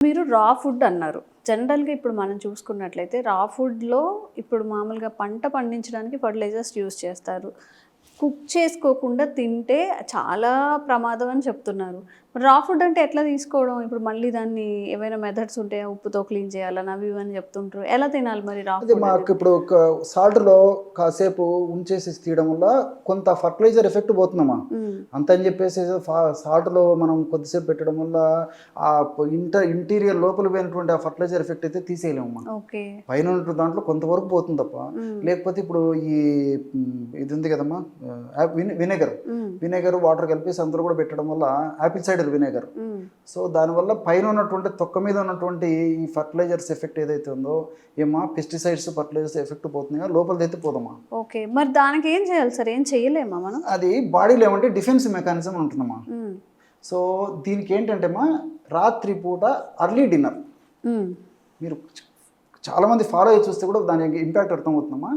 మీరు రా ఫుడ్ అన్నారు. జనరల్‌గా ఇప్పుడు మనం చూసుకున్నట్లయితే రా ఫుడ్‌లో ఇప్పుడు మామూలుగా పంట పండించడానికి ఫెర్టిలైజర్స్ యూజ్ చేస్తారు. కుక్ చేసుకోకుండా తింటే చాలా ప్రమాదం అని చెప్తున్నారు. రా ఫుడ్ అంటే ఎట్లా తీసుకోవడం? ఇప్పుడు మళ్ళీ దాన్ని ఏవైనా మెథడ్స్ ఉంటాయా? ఉప్పుతో క్లీన్ చేయాలని అవి ఇవి అని చెప్తుంటారు. ఎలా తినాలి మరి రా అదే ఫుడ్ మాకు అనేది? ఇప్పుడు ఒక సాల్ట్‌లో కాసేపు ఉంచేసి తీయడం వల్ల కొంత ఫర్టిలైజర్ ఎఫెక్ట్ పోతుందమ్మా. హ్మ్. అంతని చెప్పేసి సాల్ట్‌లో మనం కొద్దిసేపు పెట్టడం వల్ల ఇంటీరియర్ లోపల పోయినటువంటి ఆ ఫర్టిలైజర్ ఎఫెక్ట్ అయితే తీసేయలేమమ్మా. ఓకే. పైన ఉన్న దాంట్లో కొంతవరకు పోతుంది తప్ప. హ్మ్. లేకపోతే ఇప్పుడు ఈ ఇది ఉంది కదమ్మా, వినెగర్. హ్మ్. వినెగర్, వాటర్ కలిపేసి అందులో కూడా పెట్టడం వల్ల యాపిల్ సైడర్ వినెగర్. హ్మ్. సో దానివల్ల పైన ఉన్నటువంటి తొక్క మీద ఉన్నటువంటి ఈ ఫర్టిలైజర్స్ ఎఫెక్ట్ ఏదైతే ఉందో ఏమా పెస్టిసైడ్స్ ఫర్టిలైజర్స్ ఎఫెక్ట్ పోతుందిగా లోపలిదైతే పోదమ్మా. ఓకే. మరి దానికి ఏం చేయాలి సార్? ఏం చేయలేమా మనం? అది బాడీలో ఏమంటే డిఫెన్స్ మెకానిజం ఉంటుందమ్మా. హ్మ్. సో దీనికి ఏంటంటేమా రాత్రి పూట అర్లీ డిన్నర్ హ్మ్. మీరు చాలామంది ఫాలో అయ్యి చూస్తే కూడా దాని ఇంపాక్ట్ అర్థమవుతుందమ్మా.